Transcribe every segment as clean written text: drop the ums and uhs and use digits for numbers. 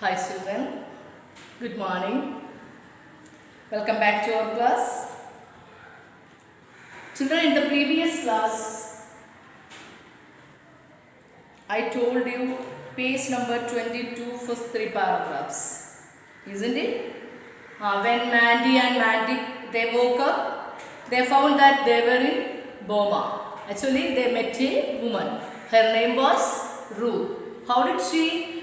Hi children, good morning. Welcome back to our class. Children, in the previous class, I told you page number 22, first three paragraphs. Isn't it? When Mandy and Mandy, they woke up, they found that they were in Burma. Actually, they met a woman. Her name was Ruth. How did she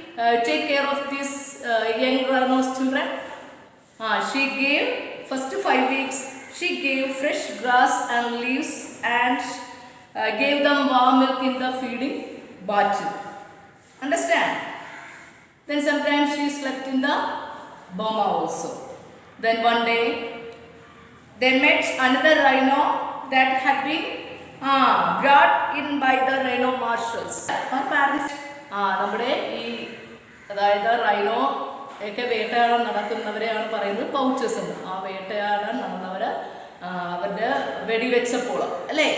take care of these young rhinos children? She gave, first 5 weeks, she gave fresh grass and leaves and gave them warm milk in the feeding bottle. Understand? Then sometimes she slept in the Burma also. Then one day, they met another rhino that had been brought in by the rhino marshals. Her parents, നമ്മുടെ ഈ അതായത് rhino ഒക്കെ വേട്ടയാടാൻ നടക്കുന്നവരെയാണ് പറയുന്നത് pouches എന്ന്. ആ വേട്ടയാടാൻ നടന്നവർ അവരുടെ വെടിവെച്ചപ്പോൾ അല്ലേ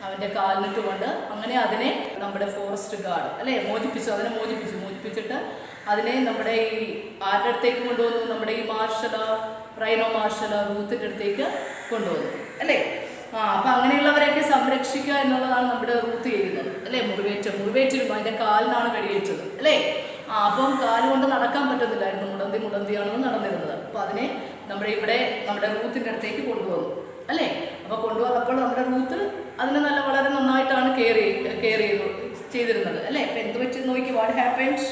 അവൻ്റെ കാലിനിട്ട് കൊണ്ട് അങ്ങനെ അതിനെ നമ്മുടെ ഫോറസ്റ്റ് ഗാർഡ് അല്ലേ അതിനെ മോചിപ്പിച്ചിട്ട് അതിനെ നമ്മുടെ ഈ ആരുടെ അടുത്തേക്ക് കൊണ്ടുവന്നു, നമ്മുടെ ഈ റൈനോ മാർഷൽ റൂത്തിൻ്റെ അടുത്തേക്ക് കൊണ്ടുവന്നു അല്ലേ. അപ്പം അങ്ങനെയുള്ളവരെയൊക്കെ സംരക്ഷിക്കുക എന്നുള്ളതാണ് നമ്മുടെ റൂത്ത് ചെയ്യുന്നത് അല്ലേ. മുറിവേറ്റിലും അതിൻ്റെ കാലിനാണ് വെടിയേറ്റത് അല്ലേ. അപ്പം കാലുകൊണ്ട് നടക്കാൻ പറ്റുന്നില്ലായിരുന്നു, മുടന്തിയാണ് നടന്നിരുന്നത്. അപ്പോൾ അതിനെ നമ്മുടെ റൂത്തിൻ്റെ അടുത്തേക്ക് കൊണ്ടുവന്നു അല്ലേ. അപ്പോൾ കൊണ്ടുവന്നപ്പോൾ നമ്മുടെ റൂത്ത് അതിനെ വളരെ നന്നായിട്ടാണ് കെയർ ചെയ്തിരുന്നത് അല്ലേ. അപ്പം എന്ത് പറ്റി നോക്കി, what happened?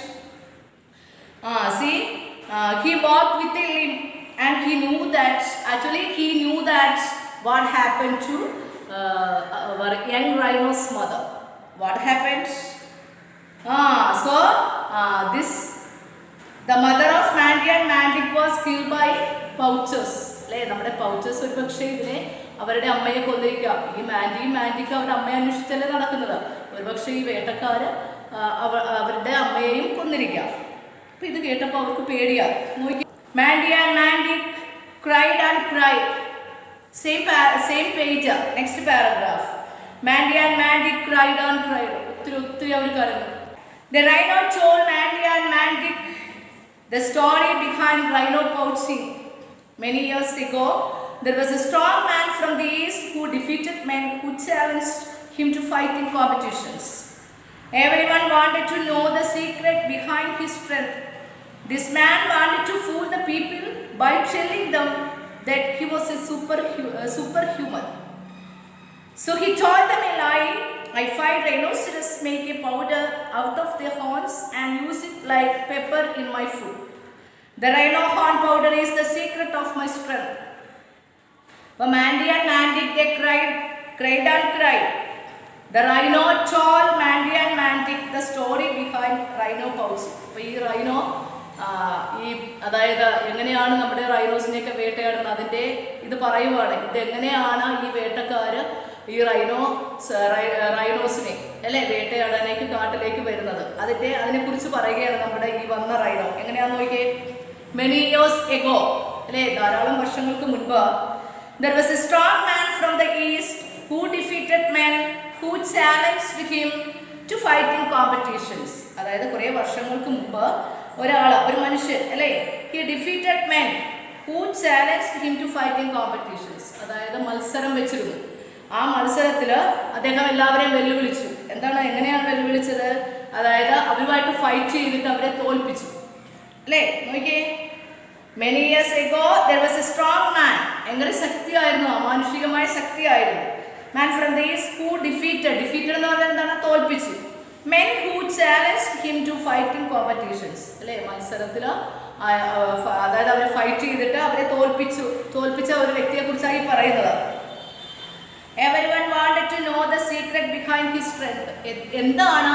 He walked with a limp and he knew that what happened to our young rhino's mother. What happened? The mother of Mandy and Mandy was killed by poachers. നമ്മുടെ പൗച്ചേഴ്സ് ഒരു പക്ഷേ ഇതിനെ അവരുടെ അമ്മയെ കൊന്നിരിക്കാം. ഈ മാൻഡിക്ക് അവരുടെ അമ്മയെ അന്വേഷിച്ചല്ലേ നടക്കുന്നത്. ഒരുപക്ഷെ ഈ വേട്ടക്കാർ അവരുടെ അമ്മയെയും കൊന്നിരിക്കാം. അപ്പം ഇത് കേട്ടപ്പോൾ അവർക്ക് പേടിയാണ്. നോക്കി, Mandy and Mandy cried and cried. Same page, next paragraph. Mandy and Mandy cried and cried. ഒത്തിരി അവർ കരഞ്ഞു. The rhino told Mandy and Mandy the story behind rhino poaching. Many years ago, there was a strong man from the east who defeated men who challenged him to fight in competitions. Everyone wanted to know the secret behind his strength. This man wanted to fool the people by telling them that he was a superhuman. So he told them a lie. I find rhinoceros make a powder out of their horns and use it like pepper in my food. The rhino horn powder is the secret of my strength. But Mandy and Mandy, they cried and cried. The rhino told Mandy and Mandy the story behind rhino poaching. അപ്പോൾ ഈ rhino അതായത് എങ്ങനെയാണ് നമ്മുടെ റൈനോസിനെയൊക്കെ വേട്ടയാടുന്നത് അതിൻ്റെ ഇത് പറയുവാണ്. ഇതെങ്ങനെയാണ് ഈ വേട്ടക്കാർ ഈ റൈനോസിനെ അല്ലേ വേട്ടയാടാനേക്ക് കാട്ടിലേക്ക് വരുന്നത്, അതിനെക്കുറിച്ച് പറയുകയാണ് നമ്മുടെ ഈ വന്ന റൈനോ. എങ്ങനെയാണെന്ന് നോക്കിയേ. Many years ago, അല്ലേ ധാരാളം വർഷങ്ങൾക്ക് മുൻപ്, there was a strong man from the east who defeated men who challenged him to fight in competitions. അതായത് കുറേ വർഷങ്ങൾക്ക് മുമ്പ് ഒരു മനുഷ്യൻ അല്ലേ, he defeated men who challenged him to fight in competitions. അതായത് മത്സരം വെച്ചിരുന്നു. ആ മത്സരത്തിൽ അദ്ദേഹം എല്ലാവരെയും വെല്ലുവിളിച്ചു. എങ്ങനെയാണ് വെല്ലുവിളിച്ചത്? അതായത് അവരുമായിട്ട് ഫൈറ്റ് ചെയ്തിട്ട് അവരെ തോൽപ്പിച്ചു അല്ലേ. നോക്കിയേ, many years ago there was a strong man. എങ്ങനെ ശക്തിയായിരുന്നു, അമാനുഷികമായ ശക്തിയായിരുന്നു. Man from the east who defeated എന്ന് പറഞ്ഞാൽ എന്താണ്? തോൽപ്പിച്ചു. Men who challenged him to fight in competitions. അല്ലേ മത്സരത്തിൽ അതായത് അവരെ ഫൈറ്റ് ചെയ്തിട്ട് അവരെ തോൽപ്പിച്ച ഒരു വ്യക്തിയെ കുറിച്ചാണ് ഈ പറയുന്നത്. Everyone wanted to know the secret behind his strength. എന്താണ്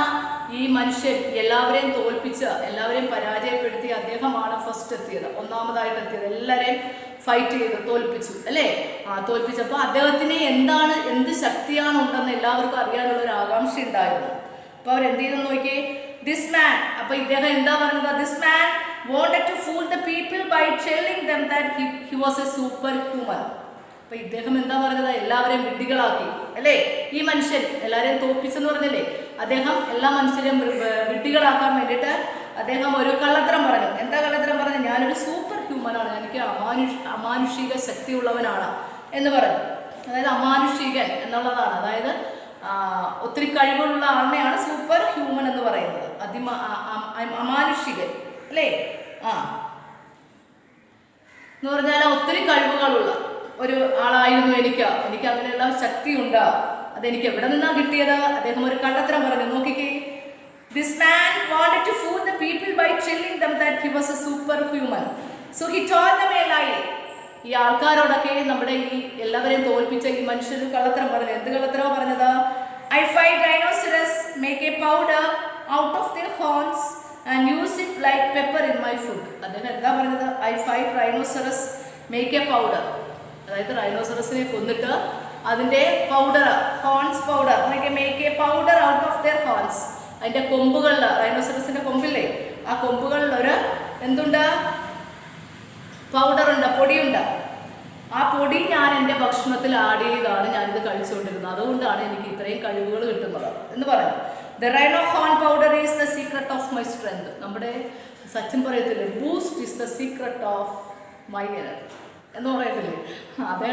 ഈ മനുഷ്യൻ എല്ലാവരെയും എല്ലാവരെയും പരാജയപ്പെടുത്തി അദ്ദേഹമാണ് ഫസ്റ്റ് എത്തിയത്, ഒന്നാമതായിട്ട് എത്തിയത്. എല്ലാവരെയും ഫൈറ്റ് ചെയ്ത് തോൽപ്പിച്ചു അല്ലേ. തോൽപ്പിച്ചപ്പോൾ അദ്ദേഹത്തിന് എന്ത് ശക്തിയാണ് ഉണ്ടെന്ന് എല്ലാവർക്കും അറിയാനുള്ളൊരു ആകാംക്ഷ ഉണ്ടായിരുന്നു. അപ്പോൾ അവരെന്ത് ചെയ്തെന്ന് നോക്കിയേ, ദിസ് മാൻ. അപ്പോൾ ഇദ്ദേഹം എന്താ പറഞ്ഞത്? This man wanted to fool the people by telling them that he was a superhuman. അപ്പോൾ ഇദ്ദേഹം എന്താ പറഞ്ഞത്? എല്ലാവരെയും വിഡ്ഢികളാക്കി അല്ലേ. ഈ മനുഷ്യൻ എല്ലാവരെയും തോൽപ്പിച്ചെന്ന് പറഞ്ഞല്ലേ, അദ്ദേഹം എല്ലാ മനുഷ്യരെയും വിഡ്ഢികളാക്കാൻ വേണ്ടിയിട്ട് അദ്ദേഹം ഒരു കള്ളത്തരം പറഞ്ഞു. എന്താ കള്ളത്തരം പറഞ്ഞു? ഞാനൊരു സൂപ്പർ ഹ്യൂമനാണ്, എനിക്ക് അമാനുഷിക ശക്തിയുള്ളവനാണ് എന്ന് പറഞ്ഞു. അതായത് അമാനുഷികൻ എന്നുള്ളതാണ്, അതായത് ഒത്തിരി കഴിവുള്ള ആളിനെയാണ് സൂപ്പർ ഹ്യൂമൻ എന്ന് പറയുന്നത്. അമാനുഷികൻ അല്ലേ? എന്ന് പറഞ്ഞാൽ ഒത്തിരി കഴിവുകളുള്ള ഒരു ആളായിരുന്നു എനിക്ക് അങ്ങനെയുള്ള ശക്തിയുണ്ട്. അതെനിക്ക് എവിടെ നിന്നാണ് കിട്ടിയത്? അദ്ദേഹം ഒരു കള്ളത്തരം പറഞ്ഞു. നോക്കിക്കേ, this man wanted to fool the people by telling them that he was a superhuman. So he told them a lie. ഈ ആൾക്കാരോടൊക്കെ നമ്മുടെ ഈ എല്ലാവരെയും തോൽപ്പിച്ച ഈ മനുഷ്യർ കള്ളത്തരം പറഞ്ഞു. എന്ത് കള്ളത്തരമാണ് പറഞ്ഞത്? I fight rhinoceros, make a powder out of their horns and use it like pepper in my food. അദ്ദേഹം എന്താ പറഞ്ഞത്? I fight rhinoceros, make a powder. അതായത് റൈനോസറസിനെ കൊന്നിട്ട് അതിൻ്റെ powder, horns powder, make A powder out of their horns. അതിൻ്റെ കൊമ്പുകളിൽ, റൈനോസറസിൻ്റെ കൊമ്പില്ലേ, ആ കൊമ്പുകളിൽ ഒരു എന്തുണ്ട്? പൗഡറുണ്ട്, പൊടിയുണ്ട്. ആ പൊടി ഞാൻ എൻ്റെ ഭക്ഷണത്തിൽ ആഡ് ചെയ്താണ് ഞാനിത് കഴിച്ചുകൊണ്ടിരുന്നത്. അതുകൊണ്ടാണ് എനിക്ക് ഇത്രയും കഴിവുകൾ കിട്ടുന്നത് എന്ന് പറഞ്ഞു. The rhino horn powder is the secret of my strength. നമ്മുടെ സച്ചിൻ പറയത്തില്ലേ, boost is the secret of my energy എന്ന് പറയത്തില്ലേ? അതേ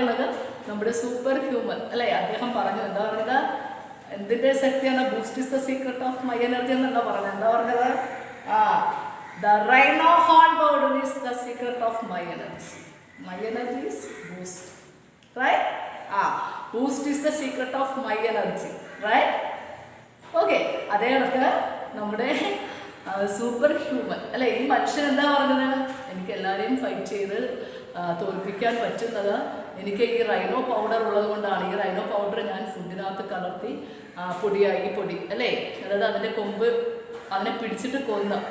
കണക്ക് നമ്മുടെ സൂപ്പർ ഹ്യൂമൻ അല്ലേ, അദ്ദേഹം പറഞ്ഞു. എന്താ പറഞ്ഞത്? എന്തിൻ്റെ ശക്തിയാണ്? Boost is the secret of my energy എന്നല്ല പറഞ്ഞത്. എന്താ പറഞ്ഞത്? The rhino horn powder is the secret of my energy. My energy is boost, right? Boost is the secret of my energy, right? Okay, അതേ കണക്ക് നമ്മുടെ super human അല്ലേ, ഈ മനുഷ്യൻ എന്താ പറഞ്ഞത്? എനിക്ക് എല്ലാവരെയും ഫൈറ്റ് ചെയ്ത് തോൽപ്പിക്കാൻ പറ്റുന്നത് എനിക്ക് ഈ റൈനോ പൗഡർ ഉള്ളത് കൊണ്ടാണ്. ഈ റൈനോ പൗഡർ ഞാൻ ഫുഡിനകത്ത് കലർത്തി പൊടിയായി പൊടി അല്ലേ, അതായത് അതിൻ്റെ കൊമ്പ് അതിനെ പിടിച്ചിട്ട്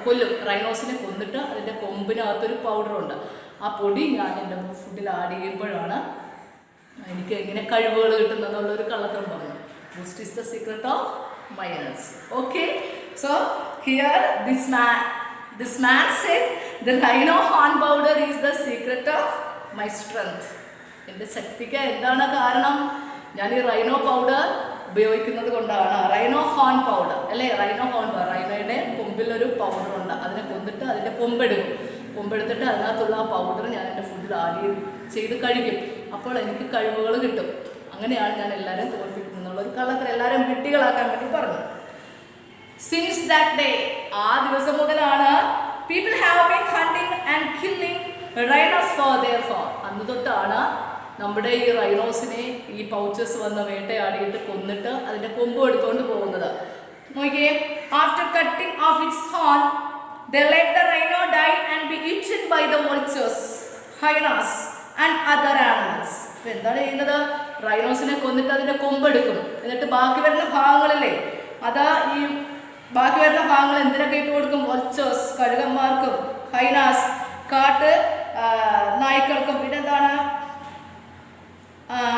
കൊല്ലും. റൈനോസിനെ കൊന്നിട്ട് അതിൻ്റെ കൊമ്പിനകത്തൊരു പൗഡറുണ്ട്. ആ പൊടി ഞാൻ എൻ്റെ ഫുഡിൽ ആഡ് ചെയ്യുമ്പോഴാണ് എനിക്ക് ഇങ്ങനെ കഴിവുകൾ കിട്ടുന്നതെന്നുള്ളൊരു കള്ളത്തരം പറഞ്ഞു. Boost is the secret of my energy. Okay, so here this man said the rhino horn powder is the secret of my strength. എൻ്റെ ശക്തിക്ക് എന്താണ് കാരണം? ഞാൻ ഈ റൈനോ പൗഡർ ഉപയോഗിക്കുന്നത് കൊണ്ടാണ്. റൈനോ ഹോൺ പൗഡർ അല്ലേ, റൈനോ ഹോൺ പൗഡർ, റൈനോയുടെ കൊമ്പിലൊരു പൗഡറുണ്ട്. അതിനെ കൊന്നിട്ട് അതിൻ്റെ കൊമ്പെടുത്തിട്ട് അതിനകത്തുള്ള ആ പൗഡർ ഞാൻ എൻ്റെ ഫുഡിൽ ആഡ് ചെയ്ത് കഴിക്കും. അപ്പോൾ എനിക്ക് കഴിവുകൾ കിട്ടും. അങ്ങനെയാണ് ഞാൻ എല്ലാവരെയും തോൽപ്പിക്കുന്നത് എന്നുള്ളൊരു കള്ളത്തരം എല്ലാവരും വിഡ്ഢികളാക്കാൻ വേണ്ടി പറഞ്ഞു. സിൻസ് ദാറ്റ് ഡേ, ആ ദിവസം മുതലാണ് people have been hunting and killing rhinos for their farm. അന്ന് തൊട്ടാണ് നമ്മുടെ ഈ റൈനോസിനെ ഈ പൗച്ചസ് വന്ന് വേട്ടയാടിയിട്ട് കൊന്നിട്ട് അതിൻ്റെ കൊമ്പ് എടുത്തുകൊണ്ട് പോകുന്നത്. നോക്കിയേ, after cutting of its horn they let the rhino die and be eaten by the vultures, hyenas and other animals. എന്താണ് ചെയ്യുന്നത്? റൈനോസിനെ കൊന്നിട്ട് അതിൻ്റെ കൊമ്പെടുക്കും. എന്നിട്ട് ബാക്കി വരുന്ന ഭാഗങ്ങളില്ലേ, അതാ ഈ ബാക്കി വരുന്ന ഭാഗങ്ങൾ എന്തിനൊക്കെ ഇട്ട് കൊടുക്കും? വൾച്ചേഴ്സ്, കഴുകന്മാർക്കും, ഹൈനാസ്, കാട്ട് നായ്ക്കൾക്കും, പിന്നെന്താണ്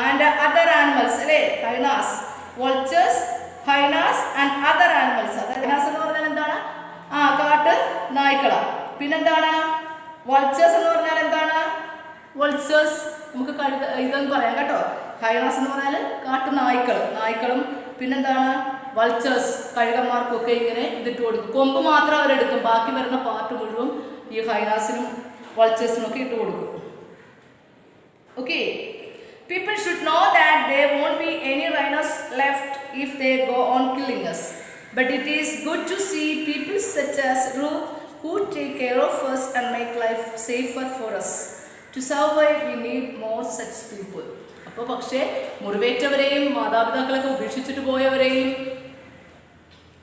ആൻഡ് അതർ ആനിമൽസ് അല്ലേ, hyenas, vultures, hyenas and other animals. അത് ഹൈനാസ് എന്ന് പറഞ്ഞാൽ എന്താണ്? കാട്ട് നായ്ക്കളാണ്. പിന്നെന്താണ് വൾച്ചേഴ്സ് എന്ന് പറഞ്ഞാൽ എന്താണ്? വൾച്ചേഴ്സ് നമുക്ക് ഇതെന്ന് പറയാം കേട്ടോ. ഹൈനാസ് എന്ന് പറഞ്ഞാൽ കാട്ടു നായ്ക്കളും പിന്നെന്താണ് വൾച്ചേഴ്സ്, കഴുകന്മാർക്കൊക്കെ ഇങ്ങനെ ഇതിട്ട് കൊടുക്കും. കൊമ്പ് മാത്രം അവരെടുക്കും, ബാക്കി വരുന്ന പാർട്ട് മുഴുവൻ ഈ ഹൈനാസിനും വൾച്ചേഴ്സിനും ഒക്കെ ഇട്ട് കൊടുക്കും. Okay, people should know that there won't be any rhinos left if they go on killing us. But it is good to see people such as Ruth who take care of us and make life safer for us. To survive, we need more such people. അപ്പോൾ പക്ഷേ മുറിവേറ്റവരെയും മാതാപിതാക്കളൊക്കെ ഉപേക്ഷിച്ചിട്ട് പോയവരെയും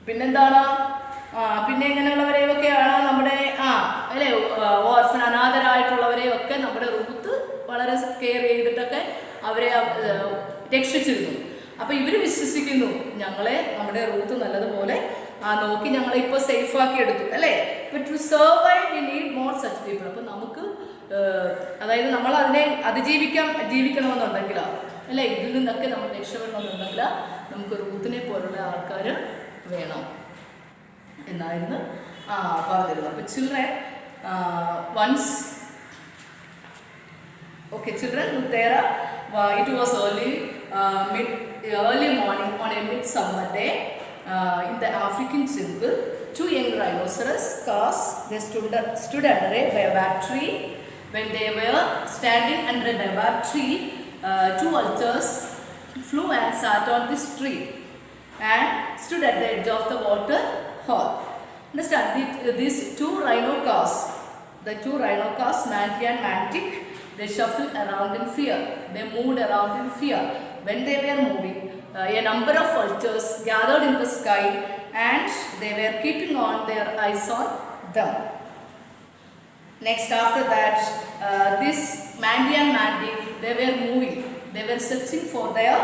പിന്നെന്താണ് പിന്നെ ഇങ്ങനെയുള്ളവരെയും ഒക്കെയാണ് നമ്മുടെ അല്ലേ orphan അനാഥരായിട്ടുള്ളവരെയും ഒക്കെ നമ്മുടെ റൂത്ത് വളരെ കെയർ ചെയ്തിട്ടൊക്കെ അവരെ രക്ഷിച്ചിരുന്നു. അപ്പോൾ ഇവർ വിശ്വസിക്കുന്നു ഞങ്ങളെ നമ്മുടെ റൂത്ത് നല്ലതുപോലെ നോക്കി ഞങ്ങളെ ഇപ്പോൾ സേഫാക്കി എടുത്തു അല്ലേ. ഇപ്പം to survive we need more such people. അപ്പോൾ നമുക്ക് അതായത് നമ്മൾ അതിനെ ജീവിക്കണമെന്നുണ്ടെങ്കിൽ അല്ലേ, ഇതിൽ നിന്നൊക്കെ നമ്മൾ രക്ഷപ്പെടണമെന്നുണ്ടെങ്കിൽ നമുക്ക് റൂത്തിനെ പോലുള്ള ആൾക്കാർ വേണം എന്നായിരുന്നു പറഞ്ഞിരുന്നത്. അപ്പോൾ children ones children, there it was early morning on a midsummer day in the African jungle. two young rhinoceros calves, they stood under a baobab tree. When they were standing under a baobab tree, two vultures flew and sat on this tree and stood at the edge of the water hole. Understand, these two rhino calves, the two rhino calves, Manti and Mantic, they shuffled around in fear. They moved around in fear. When they were moving, a number of vultures gathered in the sky and they were keeping on their eyes on them. Next, after that, this Manti and Mantic, they were moving. They were searching for their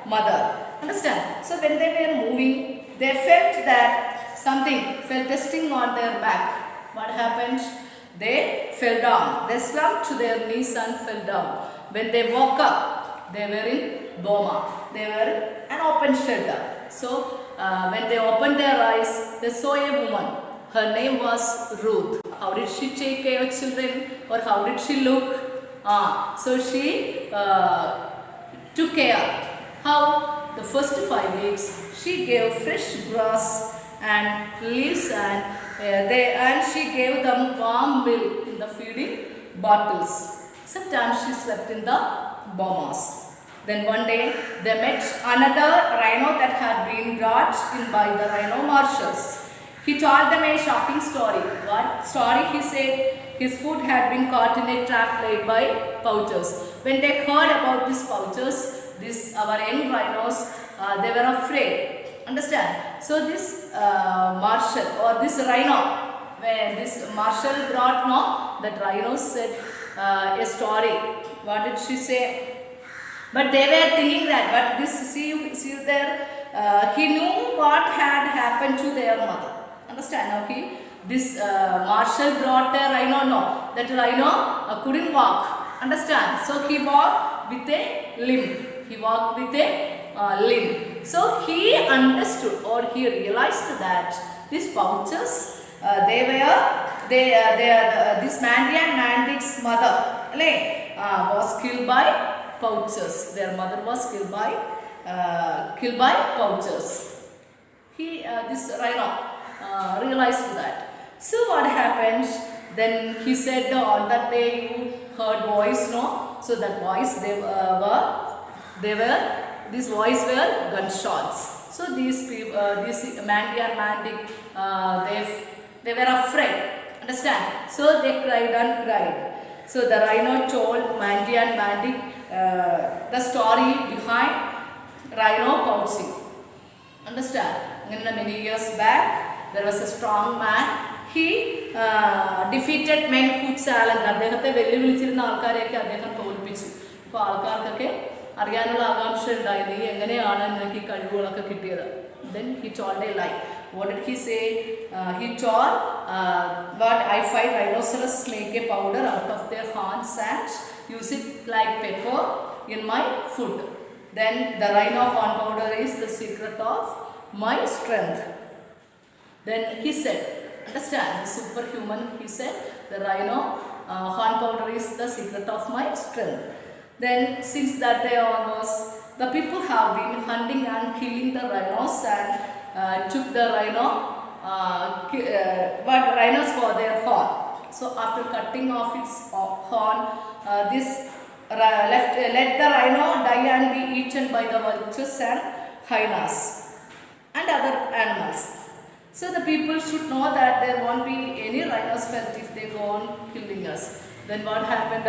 mother. Understand? So when they were moving, they felt that something fell testing on their back. What happened? They fell down. They slumped to their knees and fell down. When they woke up, they were in Boma. They were an open shelter. So when they opened their eyes, they saw a woman. Her name was Ruth. How did she take care of children, or how did she look? So she took care. How? The first 5 weeks she gave fresh grass and leaves, and she gave them warm milk in the feeding bottles. Sometimes she slept in the bomas. Then one day they met another rhino that had been brought in by the rhino marshals. He told them a shocking story. What story? He said his food had been caught in a trap laid by poachers. When they heard about these poachers, our young rhinos, they were afraid. Understand? So this marshal or this rhino, when this marshal brought that rhino said a story. What did she say? But they were thinking that, but this, see there, he knew what had happened to their mother. Understand? Okay, this marshal brought a rhino. No, that rhino couldn't walk. Understand? So he walked with a limp. He walked with a limb. So he understood, or he realized that these poachers, this Manti and Mantic's mother was killed by poachers. Their mother was killed by poachers. This rhino realized that. So what happened? Then he said on that day you heard voice, no? So that voice these voice were gunshots. So these Manti and Mantic, they were afraid. Understand? So they cried and cried. So the rhino told Manti and Mantic the story behind rhino poaching. Understand? Many years back, there was a strong man. He defeated men who challenged. അദ്ദേഹത്തെ വെല്ലുവിളിച്ചിരുന്ന ആൾക്കാരെയൊക്കെ അദ്ദേഹം തോൽപ്പിച്ചു. അപ്പോൾ ആൾക്കാർക്കൊക്കെ അറിയാനുള്ള ആകാംക്ഷ ഉണ്ടായി, നീ എങ്ങനെയാണ് നിനക്ക് ഈ കഴിവുകളൊക്കെ കിട്ടിയത്? Then he told a lie. What did he say? He told, what I find rhinoceros make a powder out of their horns and use it like pepper in my food. Then the rhino horn powder is the secret of my strength. Then he said, understand, the superhuman, he said, the rhino horn powder is the secret of my strength. Then since that day onwards, the people have been hunting and killing the rhinos and took the rhinos for their horn. So after cutting off its horn, let the rhino die and be eaten by the vultures and hyenas and other animals. So the people should know that there won't be any rhinos left if they go on killing us. Then what happened?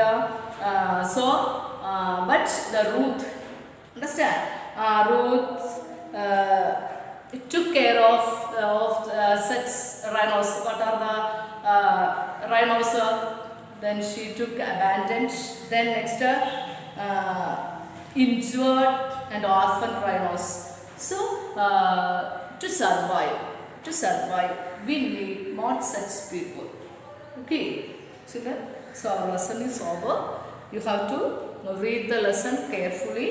But the Ruth, understand? Ruth took care of such rhinos. What are the rhinos? Then she took abandoned. Then next, injured and orphan rhinos. So to survive, we need more such people. Okay, see that? So our lesson is over. You have to read the lesson carefully.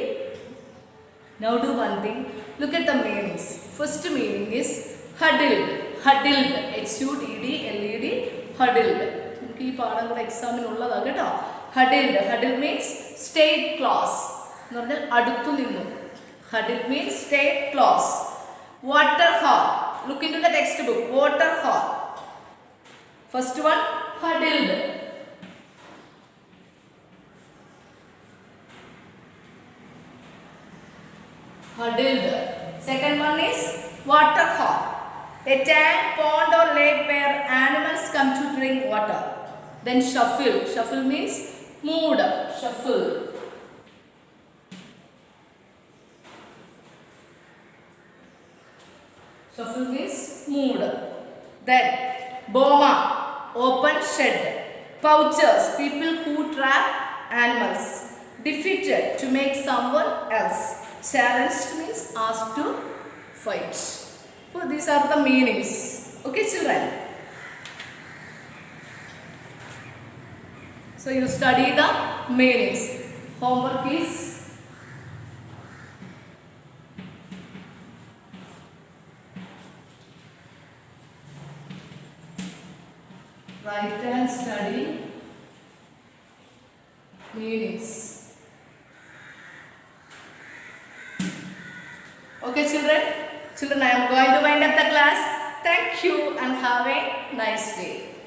Now do one thing. Look at the meanings. First meaning is huddled. Huddled. H-U-D-D-L-E-D. Huddled. ഈ പാഠങ്ങളുടെ എക്സാമിനുള്ളതാണ് കേട്ടോ. Huddled means stayed close എന്ന് പറഞ്ഞാൽ അടുത്തു നിന്നു. Huddled means stayed close. Water hole. Look into the textbook. Water hog. First one, huddled. Huddled. Second one is water hog. A tank, pond or lake where animals come to drink water. Then shuffle. Shuffle means moved. Shuffle. Shuffle means moved. Then boma, open shed. Poachers, people who trap animals. Defeated, to make someone else. Challenged means asked to fight. So these are the meanings. Okay, children. So you study the meanings. Homework is write and study meanings. Okay, children. Children, I am going to wind up the class. Thank you and have a nice day.